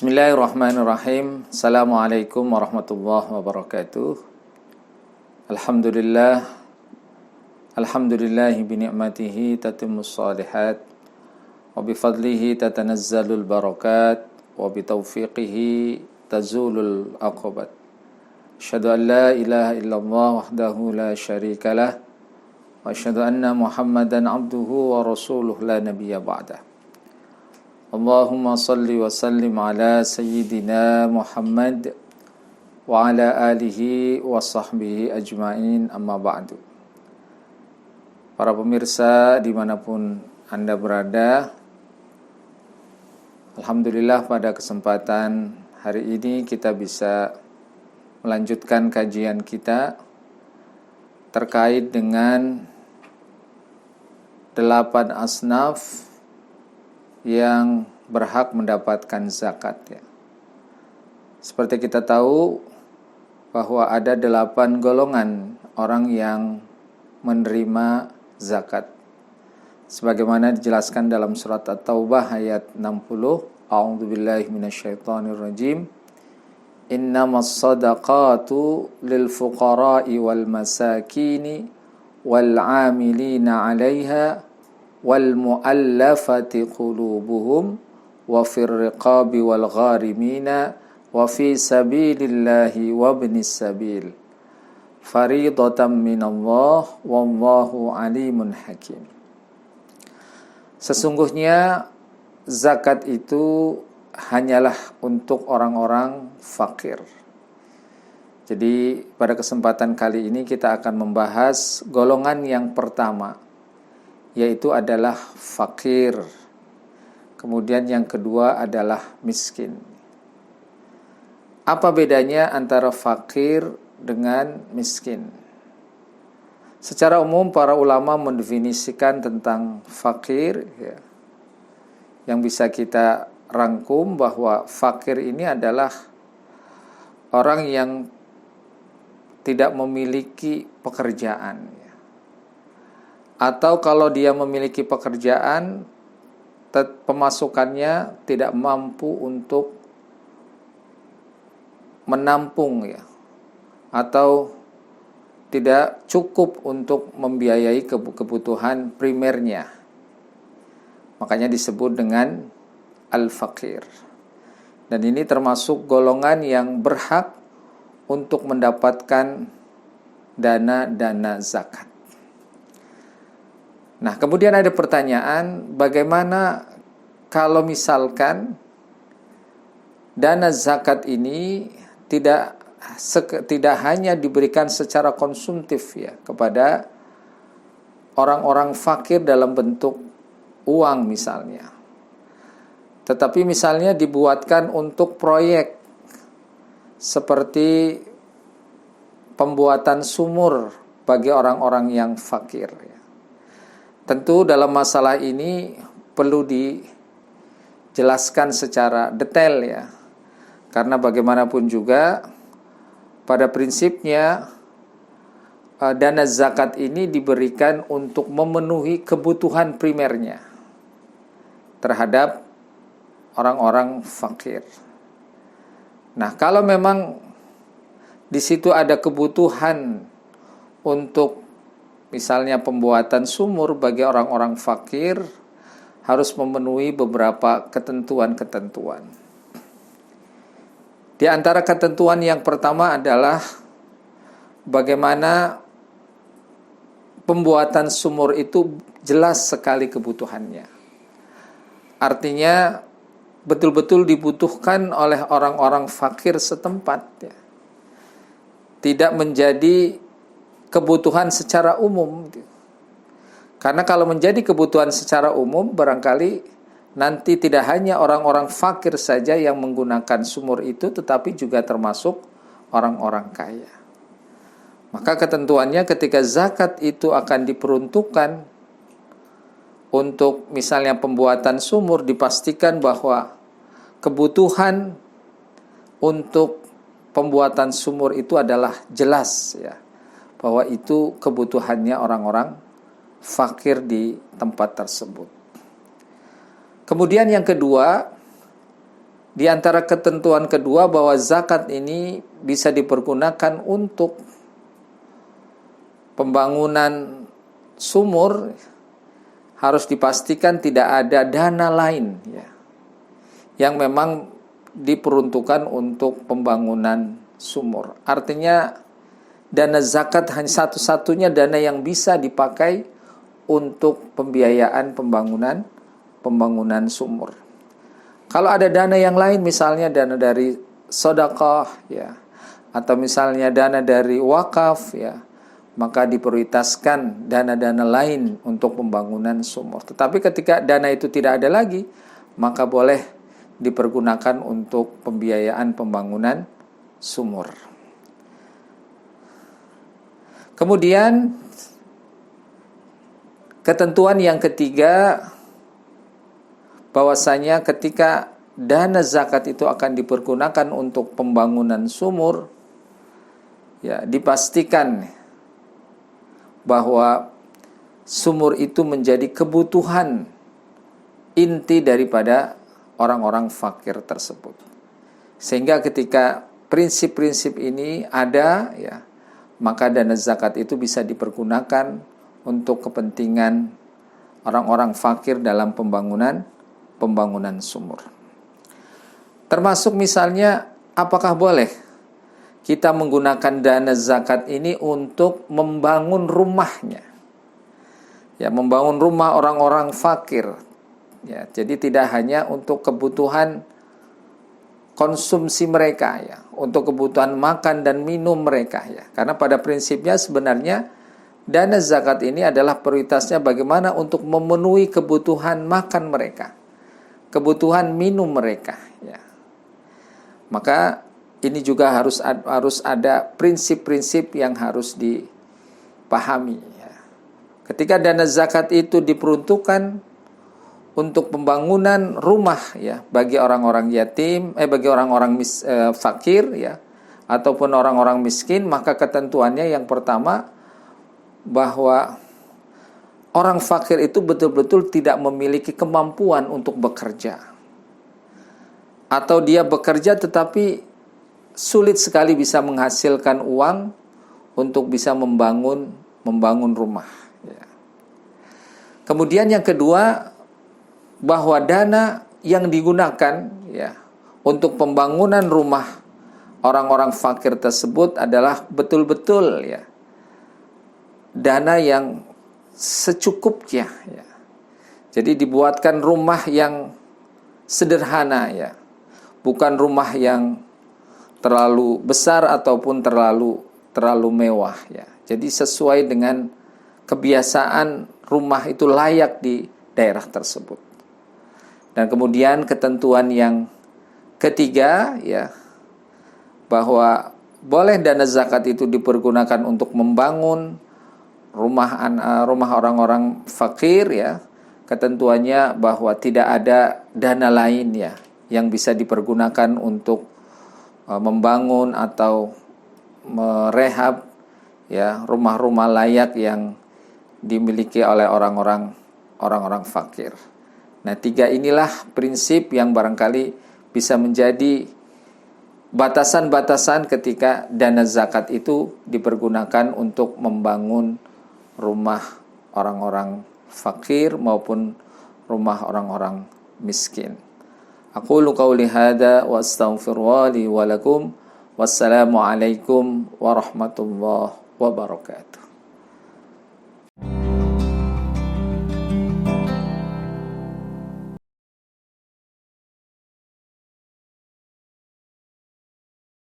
Bismillahirrahmanirrahim. Assalamualaikum warahmatullahi wabarakatuh. Alhamdulillah. Alhamdulillahi bini'matihi tatimmus salihat wa bifadlihi tatanazzalul barakat wa bitaufiqihi tazulul aqabat. Asyhadu an la ilaha illallah wahdahu la syarikalah wa asyhadu anna Muhammadan abduhu wa rasuluh la nabiyya ba'dah. Allahumma salli wa sallim ala sayyidina Muhammad wa ala alihi wa sahbihi ajma'in, amma ba'du. Para pemirsa dimanapun Anda berada, alhamdulillah pada kesempatan hari ini kita bisa melanjutkan kajian kita terkait dengan 8 asnaf yang berhak mendapatkan zakat ya. Seperti kita tahu bahwa ada 8 golongan orang yang menerima zakat. Sebagaimana dijelaskan dalam surat At-Taubah ayat 60, A'udzubillahi minasyaitonirrajim. Innamas shadaqatu lil fuqara'i wal masakini wal 'amilina 'alaiha wal mu'allafati qulubuhum wa fir riqabi wal gharimina wa fi sabilillahi wa ibnis sabil faridatan minallah wallahu alimun hakim. Sesungguhnya zakat itu hanyalah untuk orang-orang fakir. Jadi pada kesempatan kali ini kita akan membahas golongan yang pertama, yaitu adalah fakir. Kemudian yang kedua adalah miskin. Apa bedanya antara fakir dengan miskin? Secara umum para ulama mendefinisikan tentang fakir ya, yang bisa kita rangkum bahwa fakir ini adalah orang yang tidak memiliki pekerjaan. Atau kalau dia memiliki pekerjaan, pemasukannya tidak mampu untuk menampung ya, atau tidak cukup untuk membiayai kebutuhan primernya. Makanya disebut dengan al-fakir. Dan ini termasuk golongan yang berhak untuk mendapatkan dana zakat. Nah, kemudian ada pertanyaan, bagaimana kalau misalkan dana zakat ini tidak hanya diberikan secara konsumtif ya kepada orang-orang fakir dalam bentuk uang misalnya, tetapi misalnya dibuatkan untuk proyek seperti pembuatan sumur bagi orang-orang yang fakir ya. Tentu dalam masalah ini perlu dijelaskan secara detail ya. Karena bagaimanapun juga pada prinsipnya dana zakat ini diberikan untuk memenuhi kebutuhan primernya terhadap orang-orang fakir. Nah, kalau memang di situ ada kebutuhan untuk misalnya pembuatan sumur bagi orang-orang fakir, harus memenuhi beberapa ketentuan-ketentuan. Di antara ketentuan yang pertama adalah bagaimana pembuatan sumur itu jelas sekali kebutuhannya. Artinya betul-betul dibutuhkan oleh orang-orang fakir setempat ya. Tidak menjadi kebutuhan secara umum. Karena kalau menjadi kebutuhan secara umum, barangkali nanti tidak hanya orang-orang fakir saja yang menggunakan sumur itu, tetapi juga termasuk orang-orang kaya. Maka ketentuannya ketika zakat itu akan diperuntukkan untuk misalnya pembuatan sumur, dipastikan bahwa kebutuhan untuk pembuatan sumur itu adalah jelas ya, bahwa itu kebutuhannya orang-orang fakir di tempat tersebut. Kemudian yang kedua, Di antara ketentuan kedua bahwa zakat ini bisa dipergunakan untuk pembangunan sumur, harus dipastikan tidak ada dana lain ya, yang memang diperuntukkan untuk pembangunan sumur. Artinya dana zakat hanya satu-satunya dana yang bisa dipakai untuk pembiayaan pembangunan sumur. Kalau ada dana yang lain, misalnya dana dari sedekah ya, atau misalnya dana dari wakaf ya, maka diprioritaskan dana-dana lain untuk pembangunan sumur. Tetapi ketika dana itu tidak ada lagi, maka boleh dipergunakan untuk pembiayaan pembangunan sumur. Kemudian ketentuan yang ketiga, bahwasanya ketika dana zakat itu akan dipergunakan untuk pembangunan sumur, ya dipastikan bahwa sumur itu menjadi kebutuhan inti daripada orang-orang fakir tersebut. Sehingga ketika prinsip-prinsip ini ada, ya, maka dana zakat itu bisa dipergunakan untuk kepentingan orang-orang fakir dalam pembangunan sumur. Termasuk misalnya, apakah boleh kita menggunakan dana zakat ini untuk membangun rumahnya, ya, membangun rumah orang-orang fakir, ya, jadi tidak hanya untuk kebutuhan konsumsi mereka, ya, untuk kebutuhan makan dan minum mereka, ya, karena pada prinsipnya sebenarnya dana zakat ini adalah prioritasnya bagaimana untuk memenuhi kebutuhan makan mereka, kebutuhan minum mereka, ya. Maka ini juga harus ada prinsip-prinsip yang harus dipahami, ya. Ketika dana zakat itu diperuntukkan untuk pembangunan rumah, ya, bagi orang-orang yatim, bagi orang-orang fakir, ya, ataupun orang-orang miskin, maka ketentuannya yang pertama bahwa orang fakir itu betul-betul tidak memiliki kemampuan untuk bekerja, atau dia bekerja tetapi sulit sekali bisa menghasilkan uang untuk bisa membangun rumah, ya. Kemudian yang kedua, bahwa dana yang digunakan, ya, untuk pembangunan rumah orang-orang fakir tersebut adalah betul-betul, ya, dana yang secukupnya, ya. Jadi dibuatkan rumah yang sederhana, ya, bukan rumah yang terlalu besar ataupun terlalu mewah, ya. Jadi sesuai dengan kebiasaan rumah itu layak di daerah tersebut. Dan kemudian ketentuan yang ketiga, ya, bahwa boleh dana zakat itu dipergunakan untuk membangun rumah orang-orang fakir, ya. Ketentuannya bahwa tidak ada dana lain, ya, yang bisa dipergunakan untuk membangun atau merehab, ya, rumah-rumah layak yang dimiliki oleh orang-orang fakir. Nah, tiga inilah prinsip yang barangkali bisa menjadi batasan-batasan ketika dana zakat itu dipergunakan untuk membangun rumah orang-orang fakir maupun rumah orang-orang miskin. Aqulu qauli hadza wa astaghfirullah li wa lakum. Wassalamu alaikum warahmatullahi wabarakatuh.